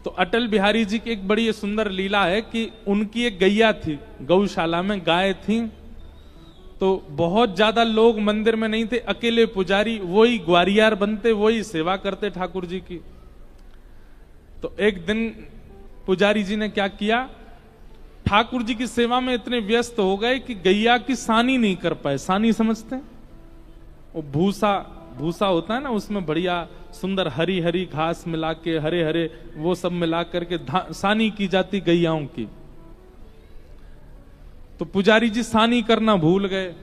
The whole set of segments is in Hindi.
तो अटल बिहारी जी की एक बड़ी सुंदर लीला है कि उनकी एक गैया थी, गौशाला में गाय थी, तो बहुत ज्यादा लोग मंदिर में नहीं थे, अकेले पुजारी वही ग्वारियार बनते, वही सेवा करते ठाकुर जी की। तो एक दिन पुजारी जी ने क्या किया, ठाकुर जी की सेवा में इतने व्यस्त हो गए कि गैया की सानी नहीं कर पाए। सानी समझते हैं? वो भूसा भूसा होता है ना, उसमें बढ़िया सुंदर हरी हरी घास मिला के, हरे हरे वो सब मिला करके सानी की जाती गैयाओं की। तो पुजारी जी सानी करना भूल गए,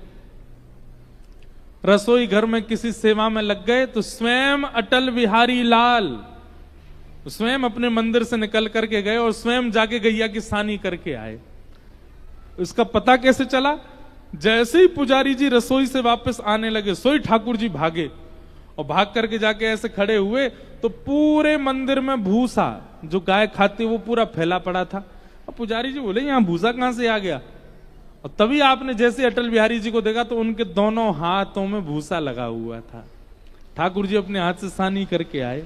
रसोई घर में किसी सेवा में लग गए। तो स्वयं अटल बिहारी लाल स्वयं अपने मंदिर से निकल करके गए और स्वयं जाके गैया की सानी करके आए। इसका पता कैसे चला? जैसे ही पुजारी जी रसोई से वापस आने लगे, सोई ठाकुर जी भागे और भाग करके जाके ऐसे खड़े हुए तो पूरे मंदिर में भूसा जो गाय खाती वो पूरा फैला पड़ा था। अब पुजारी जी बोले यहां भूसा कहां से आ गया? और तभी आपने जैसे अटल बिहारी जी को देखा तो उनके दोनों हाथों में भूसा लगा हुआ था। ठाकुर जी अपने हाथ से सानी करके आए।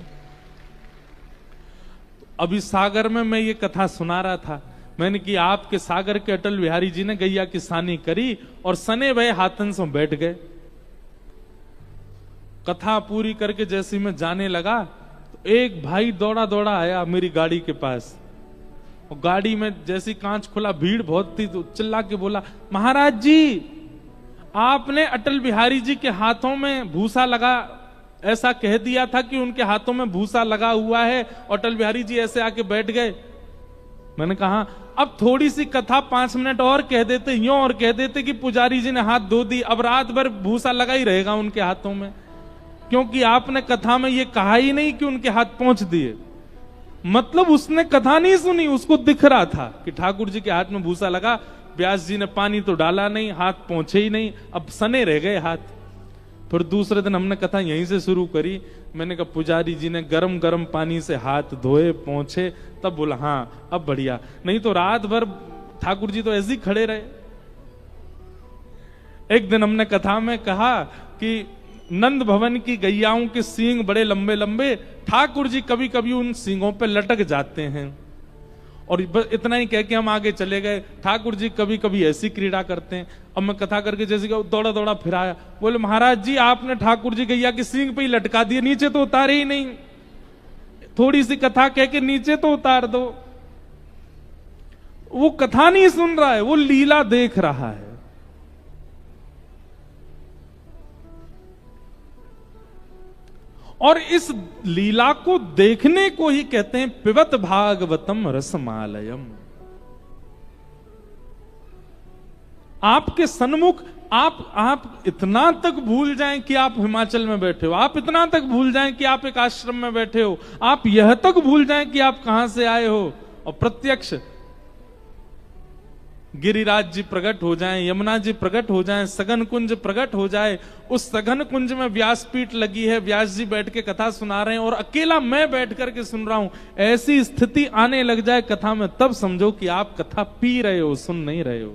अभी सागर में मैं ये कथा सुना रहा था, मैंने कि आपके सागर के अटल बिहारी जी ने गैया की सानी करी और सने भय हाथन से बैठ गए। कथा पूरी करके जैसे मैं जाने लगा तो एक भाई दौड़ा दौड़ा आया मेरी गाड़ी के पास, और गाड़ी में जैसी कांच खुला, भीड़ बहुत थी, तो चिल्ला के बोला, महाराज जी आपने अटल बिहारी जी के हाथों में भूसा लगा, ऐसा कह दिया था कि उनके हाथों में भूसा लगा हुआ है, अटल बिहारी जी ऐसे आके बैठ गए। मैंने कहा अब थोड़ी सी कथा 5 मिनट और कह देते, यूं और कह देते कि पुजारी जी ने हाथ धो दी, अब रात भर भूसा लगा ही रहेगा उनके हाथों में, क्योंकि आपने कथा में ये कहा ही नहीं कि उनके हाथ पहुंच दिए। मतलब उसने कथा नहीं सुनी, उसको दिख रहा था कि ठाकुर जी के हाथ में भूसा लगा, व्यास जी ने पानी तो डाला नहीं, हाथ पहुंचे ही नहीं, अब सने रह गए हाथ। फिर दूसरे दिन हमने कथा यहीं से शुरू करी। मैंने कहा पुजारी जी ने गरम गरम पानी से हाथ धोए पहुंचे, तब बोला हाँ अब बढ़िया, नहीं तो रात भर ठाकुर जी तो ऐसे ही खड़े रहे। एक दिन हमने कथा में कहा कि नंद भवन की गैयाओं के सींग बड़े लंबे लंबे, ठाकुर जी कभी कभी उन सींगों पे लटक जाते हैं। और इतना ही कह के हम आगे चले गए। ठाकुर जी कभी कभी ऐसी क्रीड़ा करते हैं। अब मैं कथा करके जैसे दौड़ा दौड़ा फिर आया, बोले महाराज जी आपने ठाकुर जी गैया की सींग पे ही लटका दिए, नीचे तो उतारे ही नहीं, थोड़ी सी कथा कह के नीचे तो उतार दो। वो कथा नहीं सुन रहा है, वो लीला देख रहा है। और इस लीला को देखने को ही कहते हैं पिबत भागवतम रसमालयम। आपके सन्मुख आप इतना तक भूल जाएं कि आप हिमाचल में बैठे हो, आप इतना तक भूल जाएं कि आप एक आश्रम में बैठे हो, आप यह तक भूल जाएं कि आप कहां से आए हो, और प्रत्यक्ष गिरिराज जी प्रकट हो जाएं, यमुना जी प्रकट हो जाएं, सघन कुंज प्रकट हो जाए, उस सघन कुंज में व्यासपीठ लगी है, व्यास जी बैठ के कथा सुना रहे हैं और अकेला मैं बैठ करके सुन रहा हूं, ऐसी स्थिति आने लग जाए कथा में, तब समझो कि आप कथा पी रहे हो, सुन नहीं रहे हो।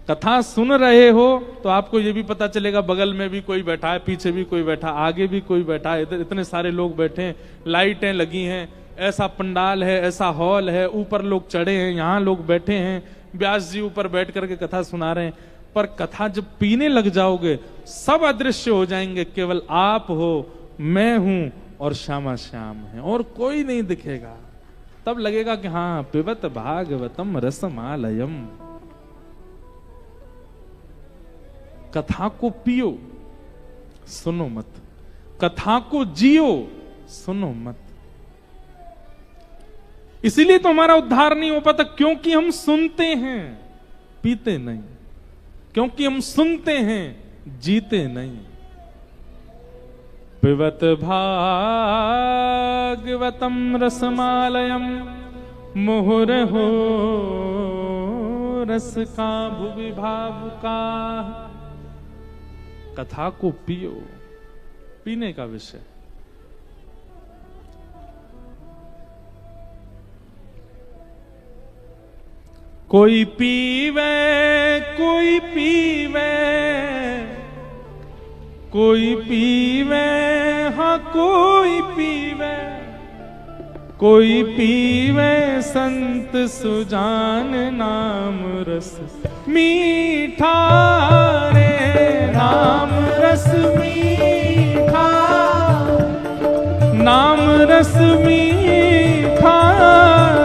कथा सुन रहे हो तो आपको यह भी पता चलेगा बगल में भी कोई बैठा है, पीछे भी कोई बैठा, आगे भी कोई बैठा है, इधर इतने सारे लोग बैठे हैं, लाइटें लगी हैं, ऐसा पंडाल है, ऐसा हॉल है, ऊपर लोग चढ़े हैं, यहां लोग बैठे हैं, व्यास जी ऊपर बैठ करके कथा सुना रहे हैं। पर कथा जब पीने लग जाओगे सब अदृश्य हो जाएंगे, केवल आप हो, मैं हूं और श्यामा श्याम है और कोई नहीं दिखेगा। तब लगेगा कि हाँ पिबत भागवतम रसमालयम। कथा को पियो, सुनो मत, कथा को जियो, सुनो मत। इसीलिए तो हमारा उद्धार नहीं हो पाता, क्योंकि हम सुनते हैं, पीते नहीं, क्योंकि हम सुनते हैं, जीते नहीं। पिबत भागवतम रसमालयम मुहुरहो रस का भुवि भावुका। कथा को पियो, पीने का विषय। कोई पीवे कोई पीवे कोई पीवे, हाँ कोई पीवे, कोई पीवे संत सुजान नाम रस मीठा रे, नाम रस मीठा, नाम रस मीठा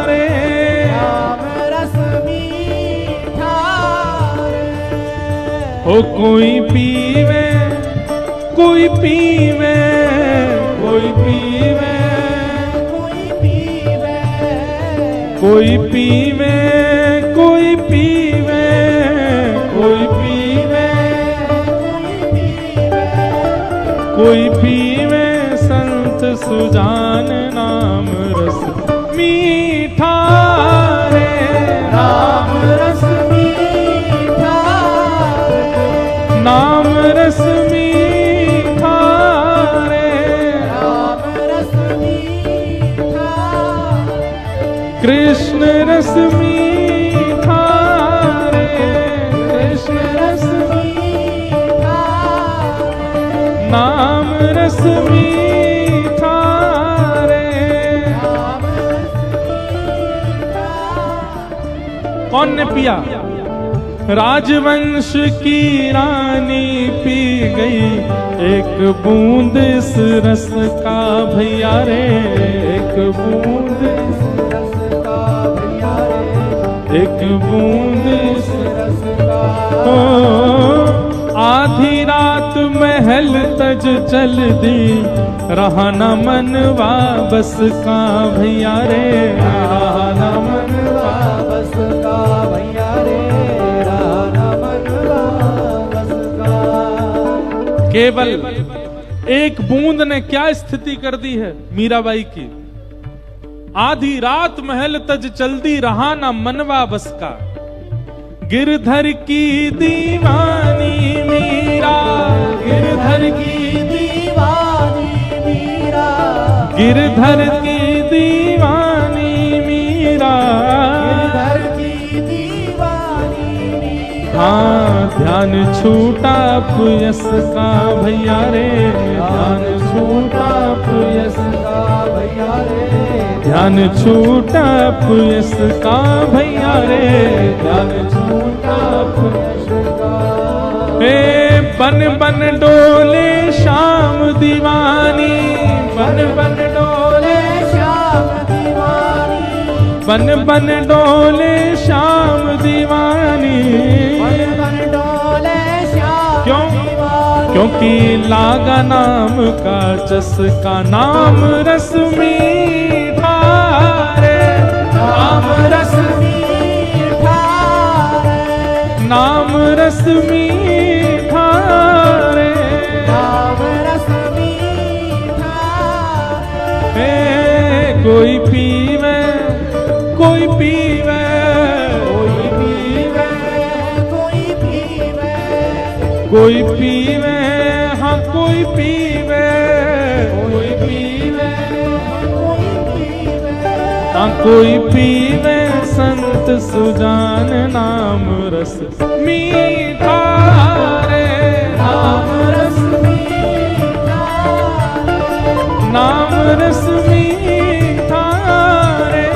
रे, नाम रस मीठा रे। ओ कोई पीवे, कोई पीवे, कोई पीवे, कोई पीवे, कोई पीवे, कोई पीवे, कोई पीवे संत सुजान नाम रस मीठा रे, नाम रस मीठा रे, नाम रस मीठा रे, नाम रस मीठा, कृष्ण रस मीठा रे, कृष्ण रस मीठा, नाम रस मीठा रे। नाम रस मीठा। कौन ने पिया? राजवंश की रानी पी गई एक बूंद इस रस का भैया रे, एक बूंद, रस का भैया रे, एक बूंद इस रस का। ओ, आधी रात महल तज चल दी, रहा न मनवा बस का भैया रे, रहा न मनवा बस का भैया रे, राना मनवा बस का। केवल एक बूंद ने क्या स्थिति कर दी है मीराबाई की। आधी रात महल तज चलती, रहा ना मनवा बस का। गिरधर की दीवानी मीरा, गिरधर की दीवानी मीरा, गिरधर की दीवानी मीरा, गिरधर की दीवानी मीरा। हाँ ध्यान छूटा पुयस का भैया रे, ध्यान छूटा पुयस का भैया रे, ध्यान छूटा पुयस का भैया रे, ध्यान छूटा पुयस का। ए बन बन डोले शाम दीवानी, बन बन डोले श्याम दीवानी, बन बन डोले शाम दीवानी। बन बन डोले श्याम क्यों? दीवानी। क्योंकि लागा नाम का चस्का, नाम रस मीठा रे, नाम रस मीठा रे, नाम रस मीठा रे। नाम रस मीठा रे। कोई पीवे, कोई पीवे, कोई पीवे, कोई पीवे, कोई पीवे, हाँ कोई पीवे, कोई पीवे, कोई पीवे, हाँ कोई पीवे संत सुजान नाम रस मीठा रे, नाम रस मीठा रे, नाम रस मीठा रे।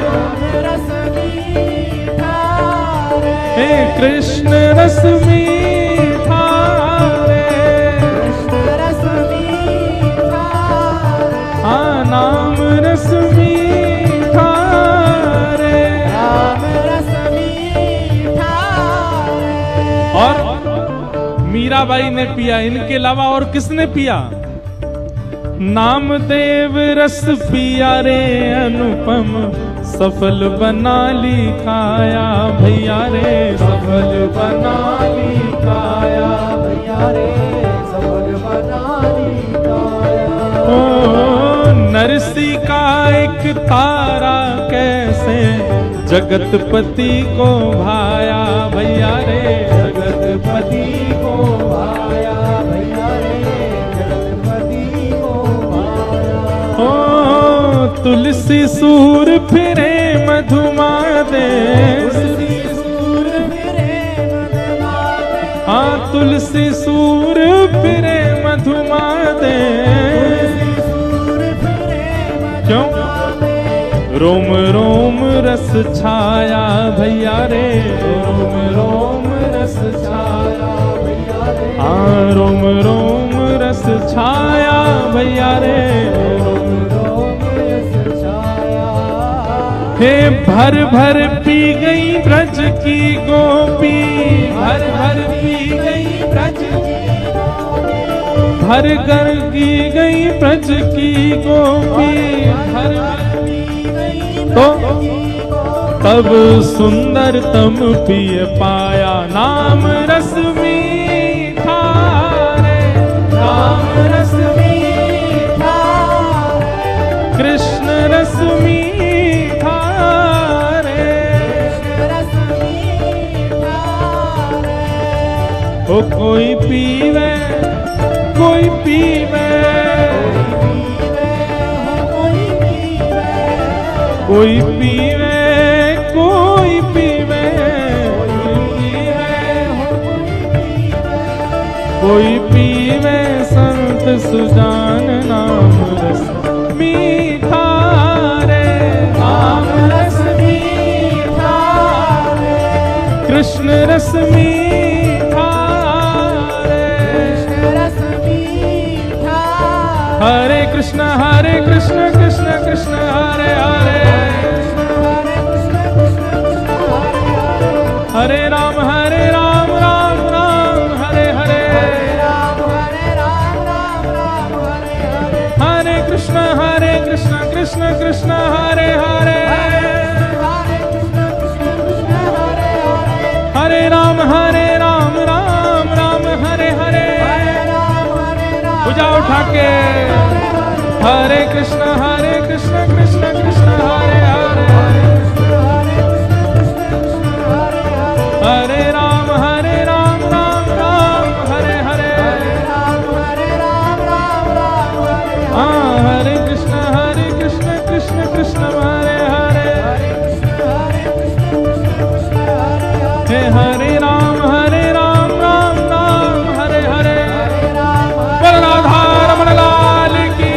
नाम रस मीठा रे, हे कृष्ण रस मीठा रे, कृष्ण रस मीठा रे, हाँ नाम रस मीठा रे। नाम रस मीठा रे। और मीराबाई ने पिया, इनके अलावा और किसने पिया? नामदेव रस पिया रे अनुपम, सफल बना ली काया भैया रे, सफल बना ली काया भैया रे, सफल बना ली काया। ओ नरसी का एक तारा कैसे जगतपति को भाया भैया रे, जगतपति को भाया भैया रे, जगतपति को भाया। ओ तुलसी सूर फिरे मधुमादे, तुलसी सूर फिरे मधुमादे, हाँ तुलसी सूर फिरे मधुमादे। तुलसी सूर फिरे क्यों? मधुमादे। रोम रोम रस छाया भैया रे, रोम रोम रस छाया भैया रे, हाँ रोम रोम रस छाया भैया रे, रोम रोम रस छाया। हे भर भर पी गई ब्रज की गोपी, भर भर पी गई ब्रज की, भर कर की गई ब्रज की गोपी, भर भर पी गई तो तब सुंदरतम पिय पाया नाम रस मीठा रे, नाम रस मीठा रे, कृष्ण रस मीठा रे, रस मीठा रे। ओ कोई पीवे कोई पीवे, कोई पीवे कोई पीवे, कोई पीवे संत सुजान नाम रस मीठा रे, नाम रस मीठा रे, कृष्ण रस मीठा रे, रस मीठा। हरे कृष्ण कृष्ण कृष्ण हरे हरे, हरे राम राम राम हरे हरे, हरे कृष्ण कृष्ण कृष्ण हरे हरे, हरे राम राम राम हरे हरे। पूजा उठा के हरे कृष्ण कृष्ण कृष्ण हरे हरे, हरे राम राम राम हरे हरे, हाँ हरे कृष्ण कृष्ण कृष्ण हरे हरे, हे हरे राम राम राम हरे हरे। बोल राधा रमण लाल की।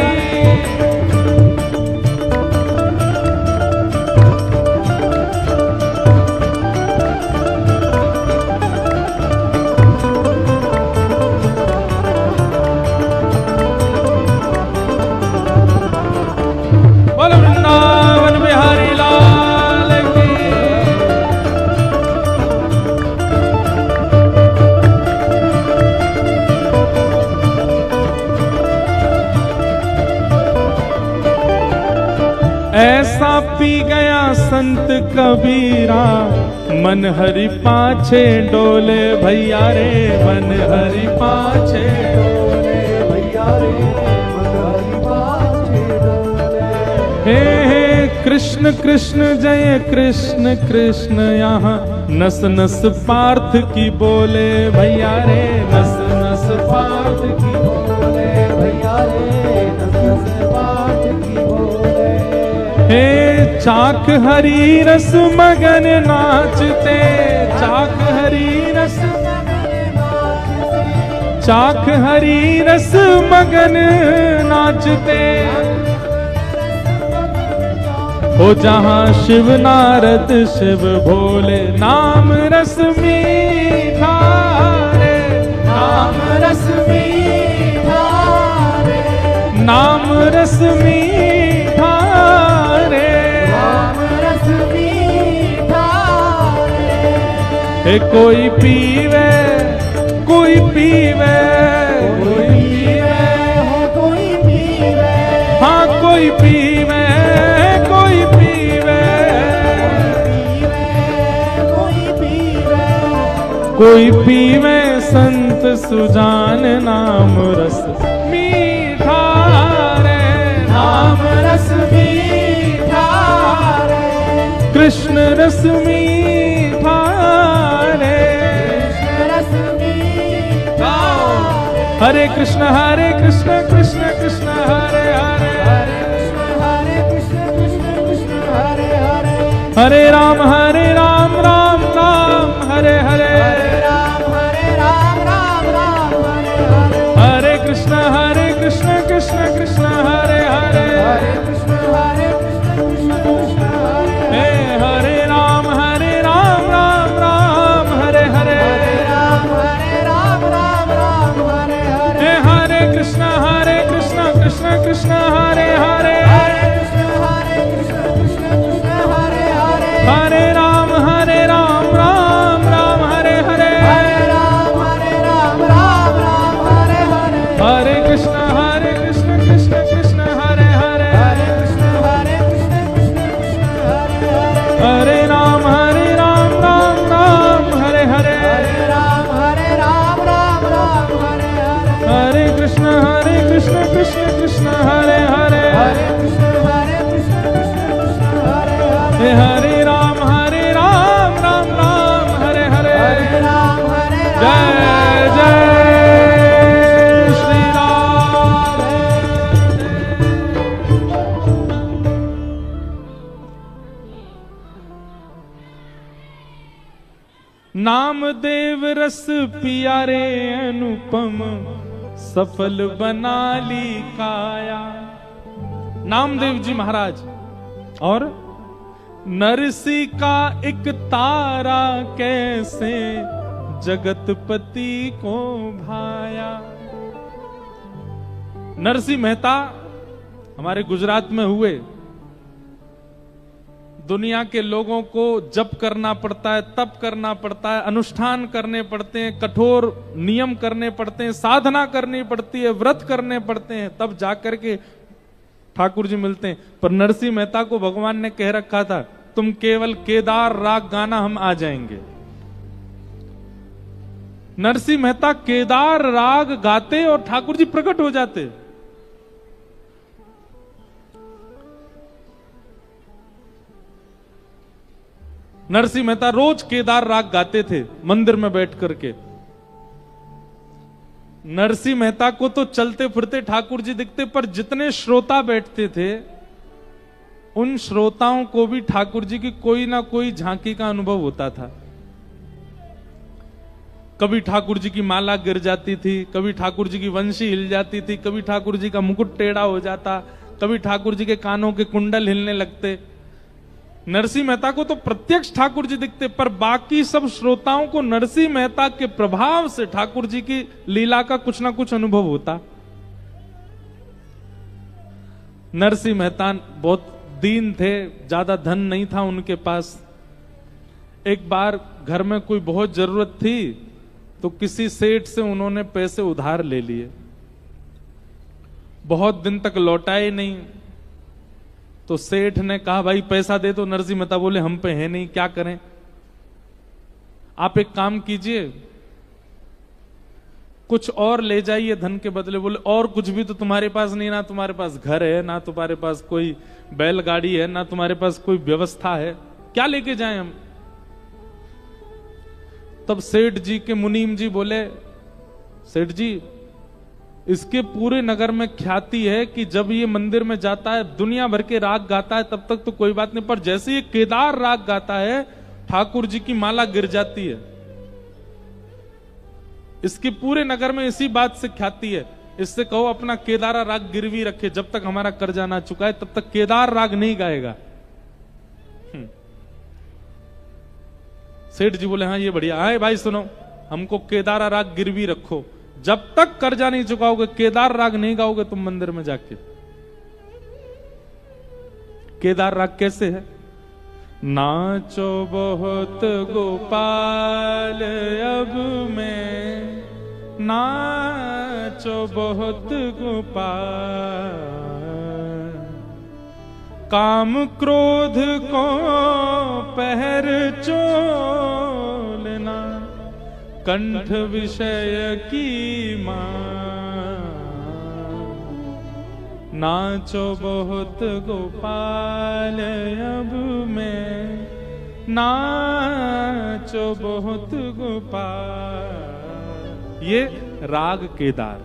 बोल वृंदावन बिहारी लाल की। ऐसा पी गया संत कबीरा, मन हरि पाछे डोले भैया रे, मन हरि पाछे डोले भैया रे, मन हरि पाछे डोले। हे कृष्ण कृष्ण जय कृष्ण कृष्ण यहाँ नस नस पार्थ की बोले भैया रे, नस नस पार्थ की बोले भैया रे, नस नस पार्थ की बोले। हे चाक हरी रस मगन नाचते, चाक हरी रस, चाक हरी रस मगन नाचते, हो जहाँ शिव नारद शिव भोले, नाम रस मीठा रे, नाम रस मीठा रे, नाम रस मीठा रे, नाम रस मीठा रे। हे कोई पीवे कोई पीवे, कोई पीवे, कोई पीवे, हाँ कोई पीवे कोई पीवे, कोई पीवे, कोई पीवे संत सुजान नाम रस मीठा रे, नाम रस मीठा रे, कृष्ण रस मीठा रे, रस मीठा। हरे कृष्ण कृष्ण कृष्ण हरे हरे, हरे कृष्ण कृष्ण हरे हरे, हरे राम राम राम हरे हरे, राम राम राम हरे हरे, हरे कृष्ण कृष्ण कृष्ण हरे हरे, हरे कृष्ण कृष्ण कृष्ण नामदेव रस पिया रे अनुपम, सफल बना ली काया। नामदेव जी महाराज और नरसी का एक तारा कैसे जगतपति को भाया। नरसिंह मेहता हमारे गुजरात में हुए। दुनिया के लोगों को जप करना पड़ता है, तप करना पड़ता है, अनुष्ठान करने पड़ते हैं, कठोर नियम करने पड़ते हैं, साधना करनी पड़ती है, व्रत करने पड़ते हैं, तब जाकर के ठाकुर जी मिलते हैं। पर नरसिंह मेहता को भगवान ने कह रखा था, तुम केवल केदार राग गाना, हम आ जाएंगे। नरसिंह मेहता केदार राग गाते और ठाकुर जी प्रकट हो जाते। नरसिंह मेहता रोज केदार राग गाते थे मंदिर में बैठ करके। नरसिंह मेहता को तो चलते फिरते ठाकुर जी दिखते, पर जितने श्रोता बैठते थे उन श्रोताओं को भी ठाकुर जी की कोई ना कोई झांकी का अनुभव होता था। कभी ठाकुर जी की माला गिर जाती थी, कभी ठाकुर जी की वंशी हिल जाती थी, कभी ठाकुर जी का मुकुट टेढ़ा हो जाता, कभी ठाकुर जी के कानों के कुंडल हिलने लगते। नरसिंह मेहता को तो प्रत्यक्ष ठाकुर जी दिखते, पर बाकी सब श्रोताओं को नरसिंह मेहता के प्रभाव से ठाकुर जी की लीला का कुछ ना कुछ अनुभव होता। नरसिंह मेहता बहुत दीन थे, ज्यादा धन नहीं था उनके पास। एक बार घर में कोई बहुत जरूरत थी तो किसी सेठ से उन्होंने पैसे उधार ले लिए। बहुत दिन तक लौटाए नहीं, तो सेठ ने कहा भाई पैसा दे दो। नरसिंह मेहता बोले हम पे है नहीं, क्या करें। आप एक काम कीजिए, कुछ और ले जाइए धन के बदले। बोले और कुछ भी तो तुम्हारे पास नहीं, ना तुम्हारे पास घर है, ना तुम्हारे पास कोई बैलगाड़ी है, ना तुम्हारे पास कोई व्यवस्था है, क्या लेके जाएं हम। तब सेठ जी के मुनीम जी बोले, सेठ जी इसके पूरे नगर में ख्याति है कि जब ये मंदिर में जाता है दुनिया भर के राग गाता है, तब तक तो कोई बात नहीं, पर जैसे ये केदार राग गाता है ठाकुर जी की माला गिर जाती है। इसके पूरे नगर में इसी बात से ख्याति है। इससे कहो अपना केदारा राग गिरवी रखे, जब तक हमारा कर्जा ना चुकाए तब तक केदार राग नहीं गाएगा। सेठ जी बोले हाँ ये बढ़िया है भाई, सुनो हमको केदारा राग गिरवी रखो, जब तक कर्जा नहीं चुकाओगे केदार राग नहीं गाओगे तुम मंदिर में जाके। केदार राग कैसे है? नाचो बहुत गोपाल अब मैं, नाचो बहुत गोपाल, काम क्रोध को पहर चोलना, कंठ विषय की मां, नाचो बहुत गोपाल अब मैं, नाचो बहुत गोपाल। ये राग केदार।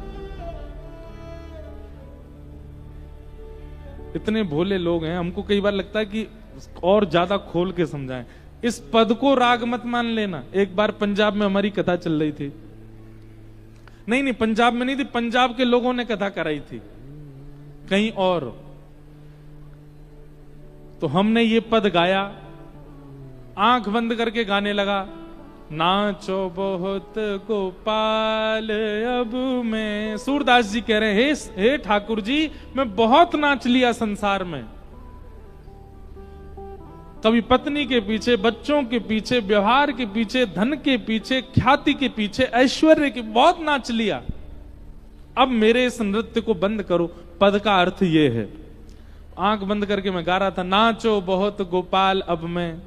इतने भोले लोग हैं, हमको कई बार लगता है कि और ज्यादा खोल के समझाएं। इस पद को राग मत मान लेना। एक बार पंजाब में हमारी कथा चल रही थी, नहीं पंजाब में नहीं थी, पंजाब के लोगों ने कथा कराई थी कहीं और, तो हमने ये पद गाया, आंख बंद करके गाने लगा, नाचो बहुत गोपाल अब मैं। सूरदास जी कह रहे हैं हे ठाकुर जी मैं बहुत नाच लिया संसार में, कभी पत्नी के पीछे, बच्चों के पीछे, व्यवहार के पीछे, धन के पीछे, ख्याति के पीछे, ऐश्वर्य के, बहुत नाच लिया, अब मेरे इस नृत्य को बंद करो। पद का अर्थ ये है, आंख बंद करके मैं गा रहा था, नाचो बहुत गोपाल अब मैं।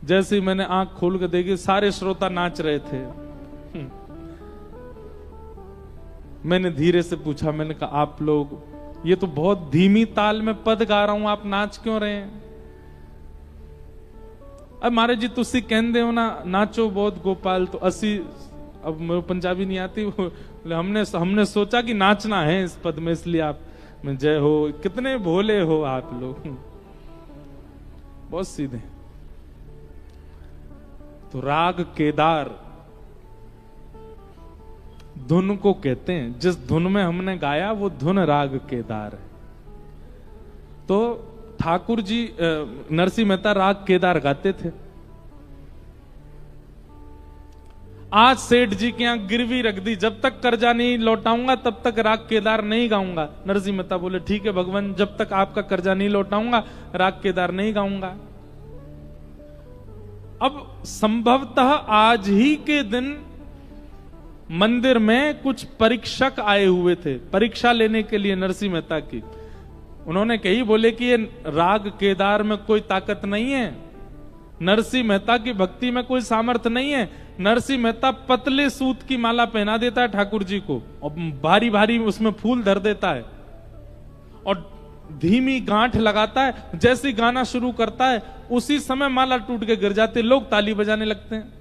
जैसे ही मैंने आंख खोल कर देखी सारे श्रोता नाच रहे थे। मैंने धीरे से पूछा, मैंने कहा आप लोग, ये तो बहुत धीमी ताल में पद गा रहा हूं, आप नाच क्यों रहे हैं? अब महाराज जी तुसी कहते हो ना नाचो बहुत गोपाल, तो असी, अब मेरे पंजाबी नहीं आती, हमने सोचा कि नाचना है इस पद में, इसलिए आप में जय हो। कितने भोले हो आप लोग, बहुत सीधे। तो राग केदार धुन को कहते हैं। जिस धुन में हमने गाया वो धुन राग केदार है। तो ठाकुर जी नरसिंह मेहता राग केदार गाते थे। आज सेठ जी के यहां गिरवी रख दी, जब तक कर्जा नहीं लौटाऊंगा तब तक राग केदार नहीं गाऊंगा। नरसिंह मेहता बोले ठीक है भगवान, जब तक आपका कर्जा नहीं लौटाऊंगा राग केदार नहीं गाऊंगा। अब संभवतः आज ही के दिन मंदिर में कुछ परीक्षक आए हुए थे परीक्षा लेने के लिए नरसिंह मेहता की। उन्होंने कही, बोले कि ये राग केदार में कोई ताकत नहीं है, नरसिंह मेहता की भक्ति में कोई सामर्थ्य नहीं है। नरसिंह मेहता पतले सूत की माला पहना देता है ठाकुर जी को और भारी भारी उसमें फूल धर देता है और धीमी गांठ लगाता है। जैसे ही गाना शुरू करता है उसी समय माला टूट के गिर जाते, लोग ताली बजाने लगते हैं।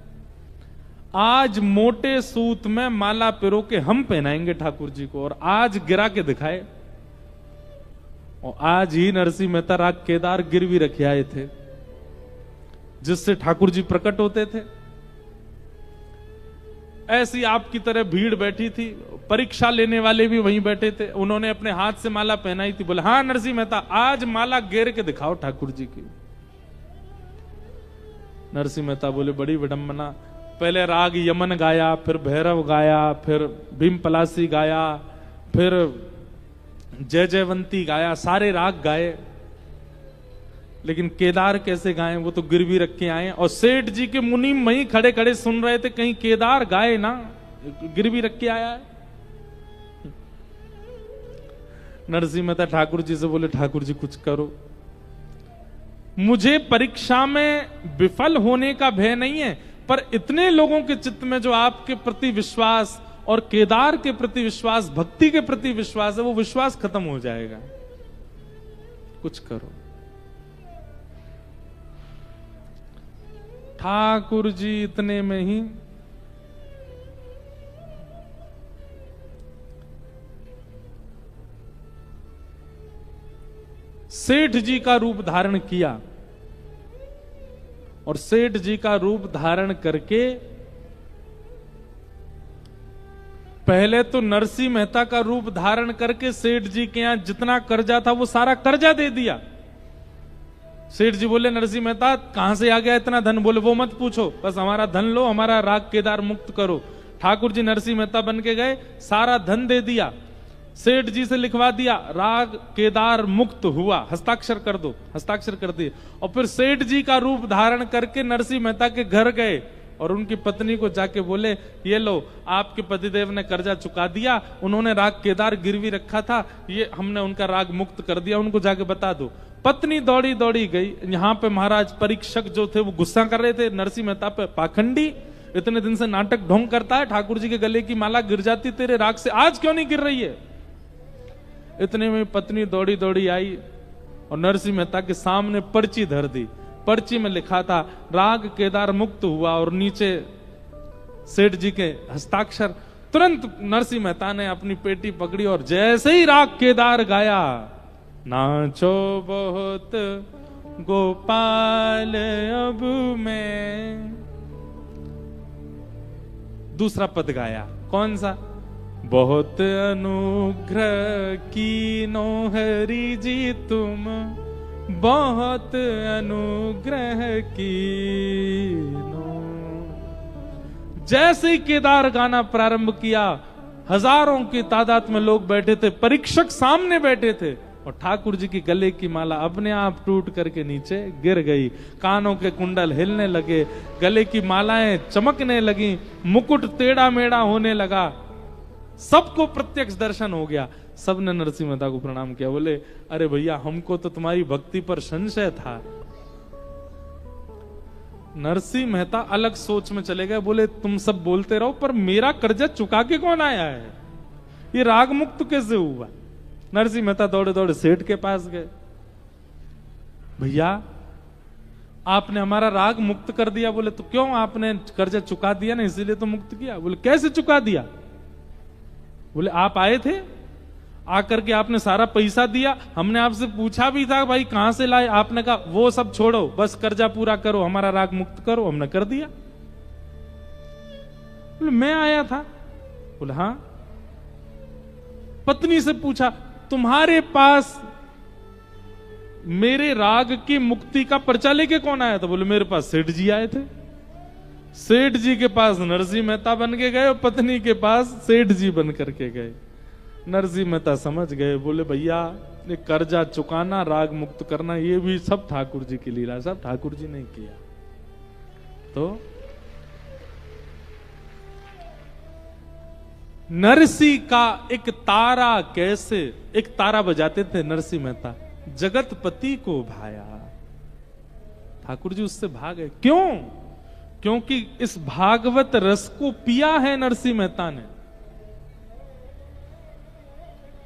आज मोटे सूत में माला पिरो के हम पहनाएंगे ठाकुर जी को, और आज गिरा के दिखाए। और आज ही नरसिंह मेहता राग केदार गिरवी रखे आए थे जिससे ठाकुर जी प्रकट होते थे। ऐसी आपकी तरह भीड़ बैठी थी, परीक्षा लेने वाले भी वहीं बैठे थे। उन्होंने अपने हाथ से माला पहनाई थी, बोले हाँ नरसिंह मेहता आज माला गेर के दिखाओ ठाकुर जी की। नरसिंह मेहता बोले बड़ी विडंबना, पहले राग यमन गाया, फिर भैरव गाया, फिर भीम पलासी गाया, फिर जय जयवंती गाया, सारे राग गाए, लेकिन केदार कैसे गाएं? वो तो गिरवी रख के आए। और सेठ जी के मुनीम वहीं खड़े खड़े सुन रहे थे, कहीं केदार गाए ना, गिरवी रख के आया है। नरसिंह मेहता ठाकुर जी से बोले ठाकुर जी कुछ करो, मुझे परीक्षा में विफल होने का भय नहीं है, पर इतने लोगों के चित्त में जो आपके प्रति विश्वास और केदार के प्रति विश्वास, भक्ति के प्रति विश्वास है, वो विश्वास खत्म हो जाएगा, कुछ करो। ठाकुर जी इतने में ही सेठ जी का रूप धारण किया, और सेठ जी का रूप धारण करके पहले तो नरसिंह मेहता का रूप धारण करके सेठ जी के यहां जितना कर्जा था वो सारा कर्जा दे दिया। सेठ जी बोले नरसिंह मेहता कहां से आ गया इतना धन? बोले वो मत पूछो, बस हमारा धन लो, हमारा राग केदार मुक्त करो। ठाकुर जी नरसिंह मेहता बन के गए, सारा धन दे दिया, सेठ जी से लिखवा दिया राग केदार मुक्त हुआ, हस्ताक्षर कर दो, हस्ताक्षर कर दिए। और फिर सेठ जी का रूप धारण करके नरसिंह मेहता के घर गए और उनकी पत्नी को जाके बोले ये लो आपके पतिदेव ने कर्जा चुका दिया, उन्होंने राग केदार गिरवी रखा था, ये हमने उनका राग मुक्त कर दिया, उनको जाके बता दो। पत्नी दौड़ी दौड़ी गई। यहाँ पे महाराज परीक्षक जो थे वो गुस्सा कर रहे थे नरसिंह मेहता पे, पाखंडी इतने दिन से नाटक ढोंग करता है, ठाकुर जी के गले की माला गिर जाती तेरे राग से, आज क्यों नहीं गिर रही है? इतने में पत्नी दौड़ी दौड़ी आई और नरसिंह मेहता के सामने पर्ची धर दी। पर्ची में लिखा था राग केदार मुक्त हुआ और नीचे सेठ जी के हस्ताक्षर। तुरंत नरसिंह मेहता ने अपनी पेटी पकड़ी और जैसे ही राग केदार गाया, नाचो बहुत गोपाल अब मैं, दूसरा पद गाया, कौन सा? बहुत अनुग्रह कीनो हरि जी तुम, बहुत अनुग्रह कीनो। जैसे ही केदार गाना प्रारंभ किया, हजारों की तादाद में लोग बैठे थे, परीक्षक सामने बैठे थे, और ठाकुर जी की गले की माला अपने आप टूट करके नीचे गिर गई। कानों के कुंडल हिलने लगे, गले की मालाएं चमकने लगी, मुकुट टेढ़ा मेढ़ा होने लगा, सबको प्रत्यक्ष दर्शन हो गया। सबने नरसिंह मेहता को प्रणाम किया, बोले अरे भैया हमको तो तुम्हारी भक्ति पर संशय था। नरसिंह मेहता अलग सोच में चले गए, बोले तुम सब बोलते रहो, पर मेरा कर्जा चुका के कौन आया है? ये राग मुक्त कैसे हुआ? नरसिंह मेहता दौड़े दौड़े सेठ के पास गए, भैया आपने हमारा राग मुक्त कर दिया। बोले तो क्यों, आपने कर्जा चुका दिया ना इसीलिए तो मुक्त किया। बोले कैसे चुका दिया? बोले आप आए थे, आकर के आपने सारा पैसा दिया, हमने आपसे पूछा भी था भाई कहां से लाए, आपने कहा वो सब छोड़ो, बस कर्जा पूरा करो, हमारा राग मुक्त करो, हमने कर दिया। बोले मैं आया था। बोले हाँ। पत्नी से पूछा तुम्हारे पास मेरे राग की मुक्ति का पर्चा लेके कौन आया था? बोले मेरे पास सेठ जी आए थे। सेठ जी के पास नरसिंह मेहता बन के गए और पत्नी के पास सेठ जी बन करके गए। नरसिंह मेहता समझ गए, बोले भैया ये कर्जा चुकाना, राग मुक्त करना, ये भी सब ठाकुर जी की लीला, सब ठाकुर जी ने किया। तो नरसिंह का एक तारा, कैसे एक तारा बजाते थे नरसिंह मेहता, जगतपति को भाया। ठाकुर जी उससे भागे। क्यों? क्योंकि इस भागवत रस को पिया है नरसिंह मेहता ने।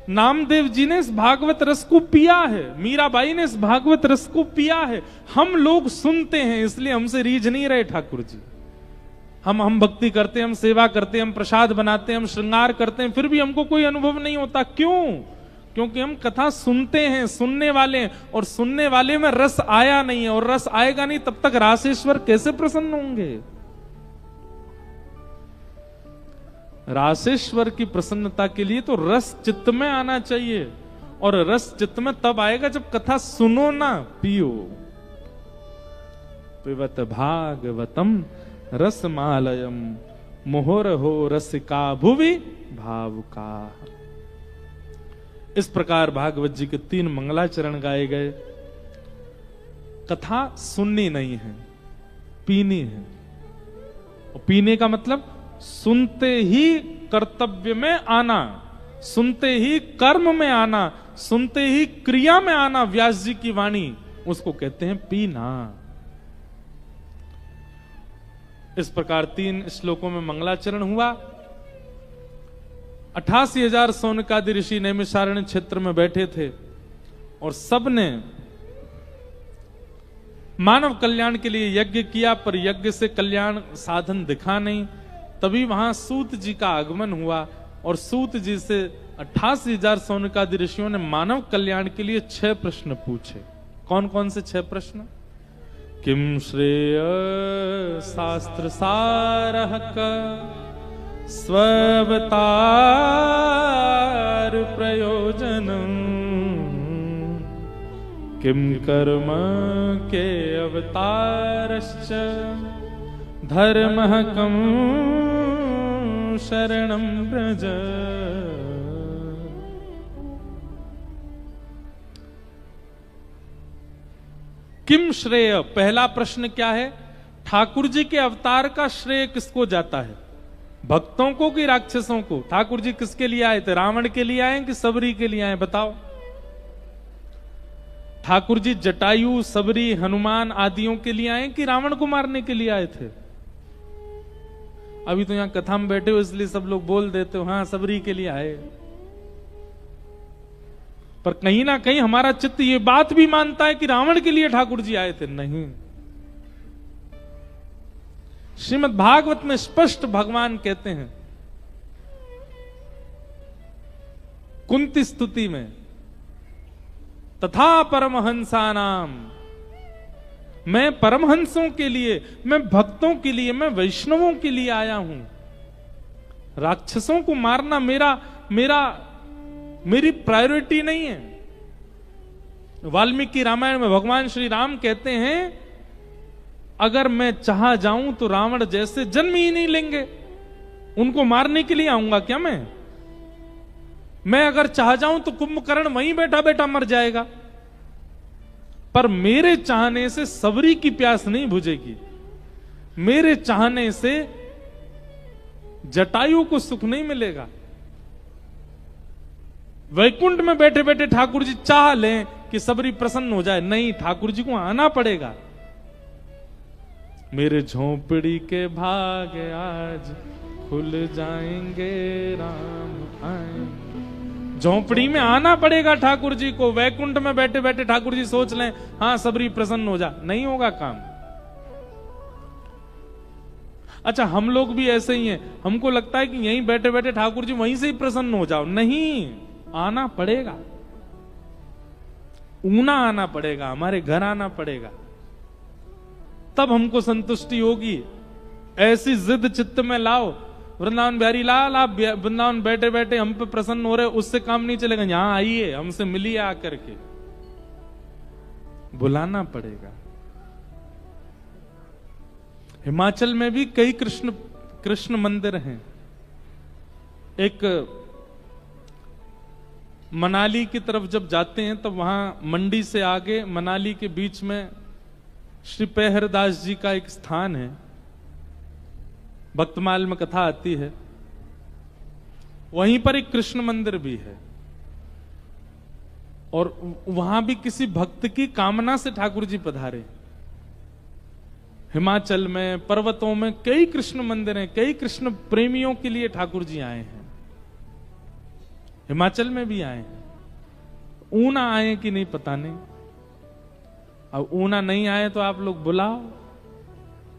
नामदेव जी ने इस भागवत रस को पिया है, मीराबाई ने इस भागवत रस को पिया है। हम लोग सुनते हैं, इसलिए हमसे रीझ नहीं रहे ठाकुर जी। हम भक्ति करते हैं, हम सेवा करते हैं, हम प्रसाद बनाते हैं, हम श्रृंगार करते हैं, फिर भी हमको कोई अनुभव नहीं होता। क्यों? क्योंकि हम कथा सुनते हैं, सुनने वाले हैं, और सुनने वाले में रस आया नहीं है, और रस आएगा नहीं तब तक रासेश्वर कैसे प्रसन्न होंगे? रासेश्वर की प्रसन्नता के लिए तो रस चित्त में आना चाहिए, और रस चित्त में तब आएगा जब कथा सुनो ना, पियो। पिबत भागवतम रसमालयम मोहर हो रसिका भुवि भावुका। इस प्रकार भागवत जी के 3 मंगलाचरण गाए गए। कथा सुननी नहीं है, पीनी है। और पीने का मतलब सुनते ही कर्तव्य में आना, सुनते ही कर्म में आना, सुनते ही क्रिया में आना। व्यास जी की वाणी, उसको कहते हैं पीना। इस प्रकार 3 श्लोकों में मंगलाचरण हुआ। 88,000 सौनकादि ऋषि नैमिषारण्य क्षेत्र में बैठे थे, और सबने मानव कल्याण के लिए यज्ञ किया, पर यज्ञ से कल्याण साधन दिखा नहीं। तभी वहां सूत जी का आगमन हुआ, और सूत जी से 88,000 सौनकादि ऋषियों ने मानव कल्याण के लिए 6 प्रश्न पूछे। कौन कौन से 6 प्रश्न? किम श्रेय शास्त्र सारः स्ववतार प्रयोजनम, किम कर्म के अवतारश्च धर्मः कं शरणं व्रज। किम श्रेय, पहला प्रश्न क्या है? ठाकुर जी के अवतार का श्रेय किसको जाता है? भक्तों को कि राक्षसों को? ठाकुर जी किसके लिए आए थे? रावण के लिए आए कि सबरी के लिए आए? बताओ। ठाकुर जी जटायु, सबरी, हनुमान आदियों के लिए आए कि रावण को मारने के लिए आए थे? अभी तो यहां कथा में बैठे हो इसलिए सब लोग बोल देते हो हाँ सबरी के लिए आए, पर कहीं ना कहीं हमारा चित्त ये बात भी मानता है कि रावण के लिए ठाकुर जी आए थे। नहीं, श्रीमद् भागवत में स्पष्ट भगवान कहते हैं कुंती स्तुति में, तथा परमहंसा नाम, मैं परमहंसों के लिए, मैं भक्तों के लिए, मैं वैष्णवों के लिए आया हूं। राक्षसों को मारना मेरी प्रायोरिटी नहीं है। वाल्मीकि रामायण में भगवान श्री राम कहते हैं अगर मैं चाह जाऊं तो रावण जैसे जन्म ही नहीं लेंगे, उनको मारने के लिए आऊंगा क्या मैं अगर चाह जाऊं तो कुंभकर्ण वहीं बैठा बैठा मर जाएगा, पर मेरे चाहने से सबरी की प्यास नहीं बुझेगी, मेरे चाहने से जटायु को सुख नहीं मिलेगा। वैकुंठ में बैठे बैठे ठाकुर जी चाह लें कि सबरी प्रसन्न हो जाए, नहीं, ठाकुर जी को आना पड़ेगा। मेरे झोंपड़ी के भाग आज खुल जाएंगे, राम आएंगे। झोंपड़ी में आना पड़ेगा ठाकुर जी को। वैकुंठ में बैठे बैठे ठाकुर जी सोच लें हाँ सबरी प्रसन्न हो जा, नहीं होगा काम। अच्छा, हम लोग भी ऐसे ही हैं, हमको लगता है कि यहीं बैठे बैठे ठाकुर जी वहीं से ही प्रसन्न हो जाओ। नहीं, आना पड़ेगा, ऊना आना पड़ेगा, हमारे घर आना पड़ेगा, तब हमको संतुष्टि होगी। ऐसी जिद चित्त में लाओ वृंदावन बिहारी लाल आप वृंदावन बैठे बैठे हम पे प्रसन्न हो रहे, उससे काम नहीं चलेगा, यहां आइए, हमसे मिलिए, आकर के बुलाना पड़ेगा। हिमाचल में भी कई कृष्ण मंदिर हैं। एक मनाली की तरफ जब जाते हैं तो वहां मंडी से आगे मनाली के बीच में श्री पेहरदास जी का एक स्थान है, भक्तमाल में कथा आती है, वहीं पर एक कृष्ण मंदिर भी है। और वहां भी किसी भक्त की कामना से ठाकुर जी पधारे। हिमाचल में पर्वतों में कई कृष्ण मंदिर हैं, कई कृष्ण प्रेमियों के लिए ठाकुर जी आए हैं। हिमाचल में भी आए हैं। ऊना आए कि नहीं पता नहीं, अब ऊना नहीं आए तो आप लोग बुलाओ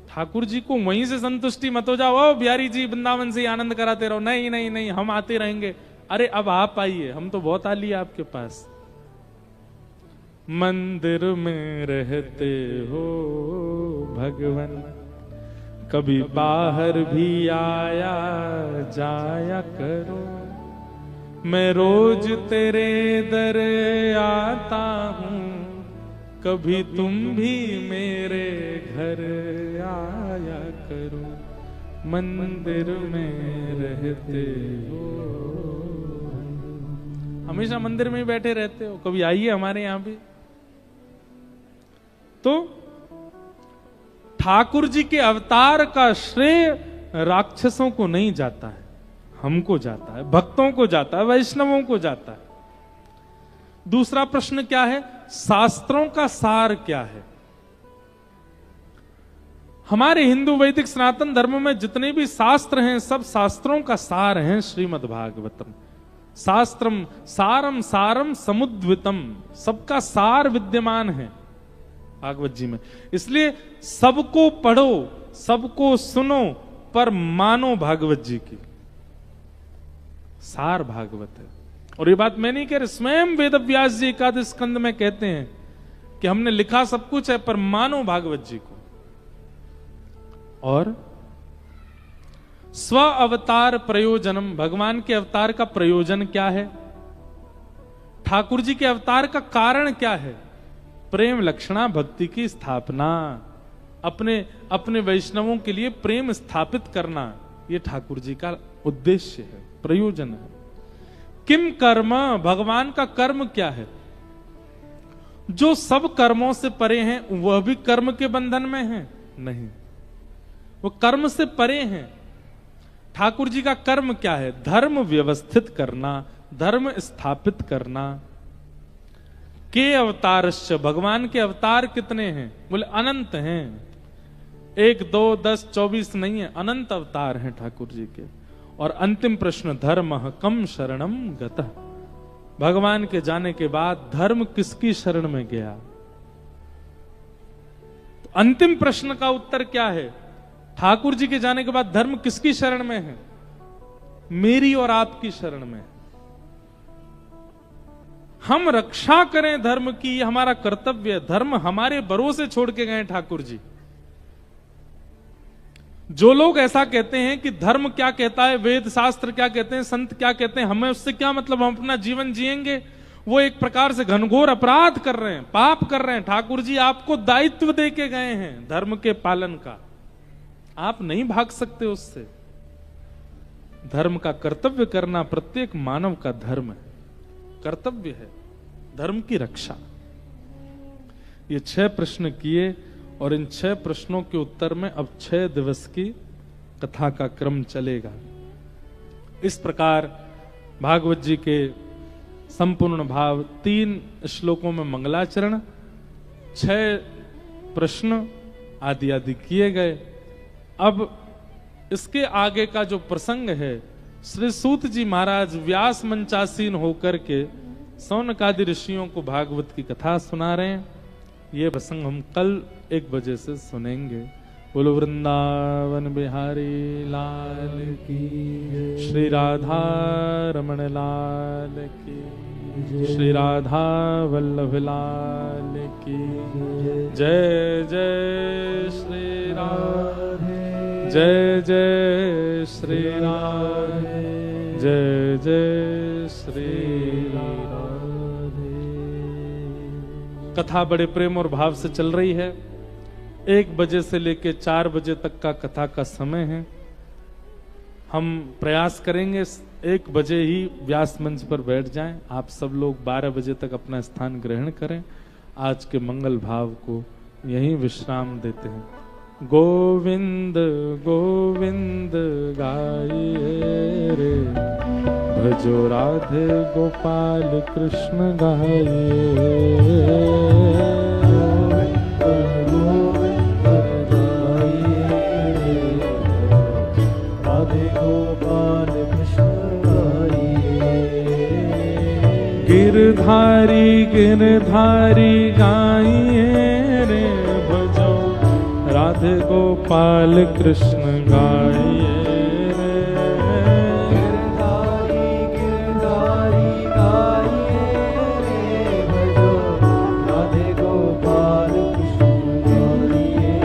ठाकुर जी को, वहीं से संतुष्टि मत हो जाओ, ओ बिहारी जी वृंदावन से ही आनंद कराते रहो, नहीं नहीं नहीं हम आते रहेंगे। अरे अब आप आइए, हम तो बहुत आ लिए आपके पास। मंदिर में रहते हो भगवान, कभी बाहर भी आया जाया करो, मैं रोज तेरे दर आता हूं, कभी तुम भी मेरे घर आया करो, मंदिर में रहते हो। हमेशा मंदिर में ही बैठे रहते हो, कभी आइए हमारे यहां भी। तो ठाकुर जी के अवतार का श्रेय राक्षसों को नहीं जाता है, हमको जाता है, भक्तों को जाता है, वैष्णवों को जाता है। दूसरा प्रश्न क्या है? शास्त्रों का सार क्या है? हमारे हिंदू वैदिक सनातन धर्म में जितने भी शास्त्र हैं, सब शास्त्रों का सार हैं। श्रीमद् भागवतम शास्त्रम सारम सारम समुद्वितम, सबका सार विद्यमान है भागवत जी में। इसलिए सबको पढ़ो, सबको सुनो, पर मानो भागवत जी की। सार भागवत है। और ये बात मैं नहीं कह रहा, स्वयं वेद व्यास जी एकादश स्कंद में कहते हैं कि हमने लिखा सब कुछ है, पर मानो भागवत जी को। और स्व अवतार प्रयोजनम, भगवान के अवतार का प्रयोजन क्या है? ठाकुर जी के अवतार का कारण क्या है? प्रेम लक्षणा भक्ति की स्थापना, अपने वैष्णवों के लिए प्रेम स्थापित करना, यह ठाकुर जी का उद्देश्य है, प्रयोजन है। किम कर्म, भगवान का कर्म क्या है? जो सब कर्मों से परे हैं, वह भी कर्म के बंधन में हैं? नहीं, वो कर्म से परे हैं। ठाकुर जी का कर्म क्या है? धर्म व्यवस्थित करना, धर्म स्थापित करना। के अवतारश्च, भगवान के अवतार कितने हैं? बोले अनंत हैं। 1, 2, 10, 24 नहीं है, अनंत अवतार हैं ठाकुर जी के। और अंतिम प्रश्न, धर्म कम शरणम गतः, भगवान के जाने के बाद धर्म किसकी शरण में गया? तो अंतिम प्रश्न का उत्तर क्या है? ठाकुर जी के जाने के बाद धर्म किसकी शरण में है? मेरी और आपकी शरण में। हम रक्षा करें धर्म की, हमारा कर्तव्य है। धर्म हमारे भरोसे छोड़ के गए ठाकुर जी। जो लोग ऐसा कहते हैं कि धर्म क्या कहता है, वेद शास्त्र क्या कहते हैं, संत क्या कहते हैं, हमें उससे क्या मतलब, हम अपना जीवन जिएंगे, वो एक प्रकार से घनघोर अपराध कर रहे हैं, पाप कर रहे हैं। ठाकुर जी आपको दायित्व दे के गए हैं धर्म के पालन का, आप नहीं भाग सकते उससे। धर्म का कर्तव्य करना प्रत्येक मानव का धर्म है, कर्तव्य है, धर्म की रक्षा। ये 6 प्रश्न किए और इन 6 प्रश्नों के उत्तर में अब 6 दिवस की कथा का क्रम चलेगा। इस प्रकार भागवत जी के संपूर्ण भाव 3 श्लोकों में मंगलाचरण, 6 प्रश्न आदि आदि किए गए। अब इसके आगे का जो प्रसंग है, श्री सूत जी महाराज व्यास मंचासीन होकर के सौनकादि ऋषियों को भागवत की कथा सुना रहे हैं। ये प्रसंग हम कल 1 बजे से सुनेंगे। बोलो वृंदावन बिहारी लाल की, श्री राधा रमण लाल की, श्री राधा वल्लभ लाल की जय। जय श्री राधे, जय जय श्री राधे, जय जय श्री राधे। कथा बड़े प्रेम और भाव से चल रही है। 1 बजे से लेकर 4 बजे तक का कथा का समय है। हम प्रयास करेंगे 1 बजे ही व्यास मंच पर बैठ जाएं। आप सब लोग 12 बजे तक अपना स्थान ग्रहण करें। आज के मंगल भाव को यहीं विश्राम देते हैं। गोविंद गोविंद गाइए रे, भजो राधे गोपाल कृष्ण गाइए। गिरधारी गिरधारी गाइए रे, भजो राधे गोपाल कृष्ण गाइए रे। गिरधारी गिरधारी गाइए रे, भजो राधे गोपाल कृष्ण गाइए।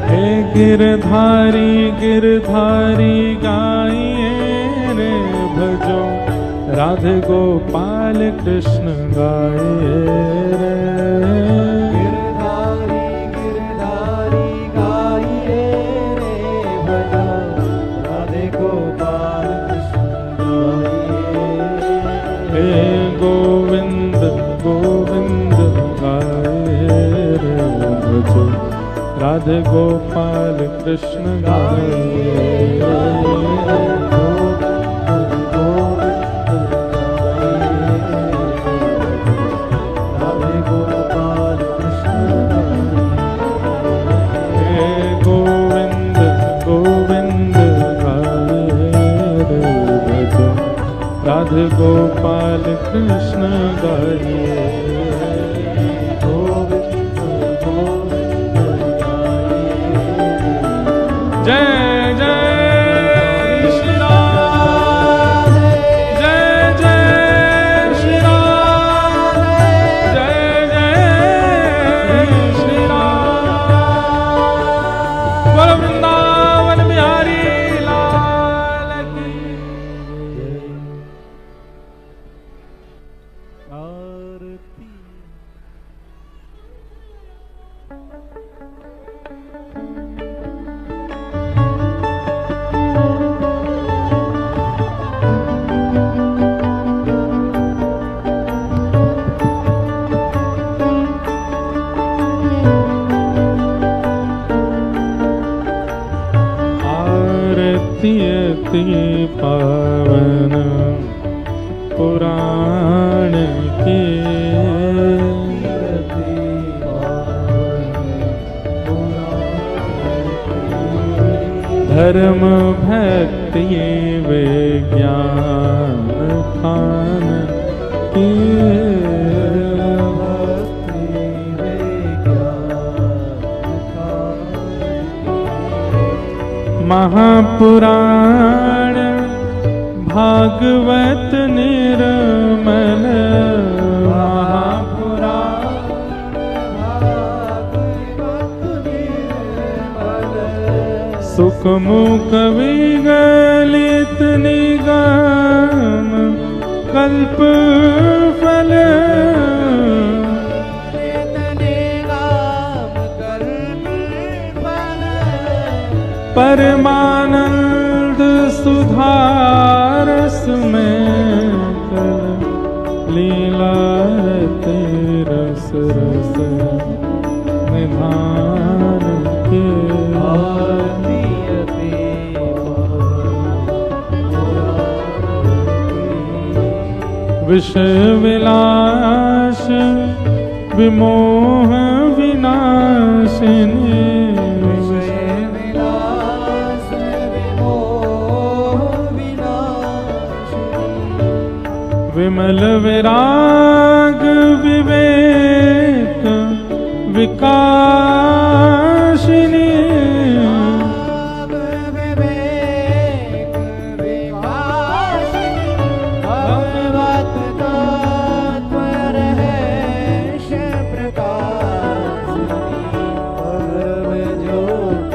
हे गिरधारी गिरधारी गाइए रे, भजो राधे गोपाल कृष्ण गाइए रे। गिरधारी गिरधारी गाइए रे, भजो राधे गोपाल कृष्ण गाइए। हे गोविंद गोविंद गाइए रे, भजो राधे गोपाल कृष्ण गाइए। राधे गोपाल कृष्ण गाइए। जय जय श्री राम, जय जय श्री राम, जय जय श्री राम। बोलो वृंदावन बिहारी लाल की। आरती। आरती अति पावन पुराण की, धर्म भक्ति विज्ञान खान की। महापुराण भागवत निर्मल, सुखमुख विगलित निगम कल्प फल, परमानंद सुधारस में कल लीला रस रस निधान के। विषय विलास विमोह विनाशिनी, विमल विराग विवेक विकासिनी, भगवत तत्पर है प्रकाश, परम ज्योत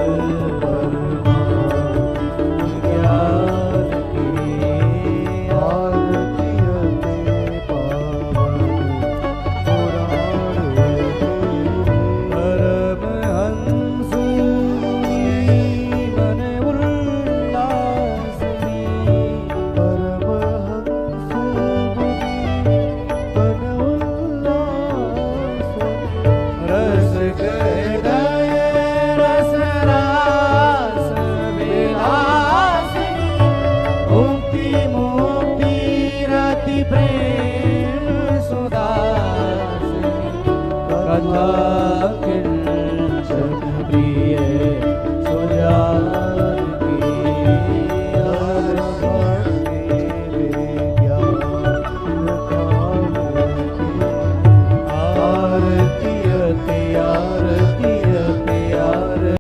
किरण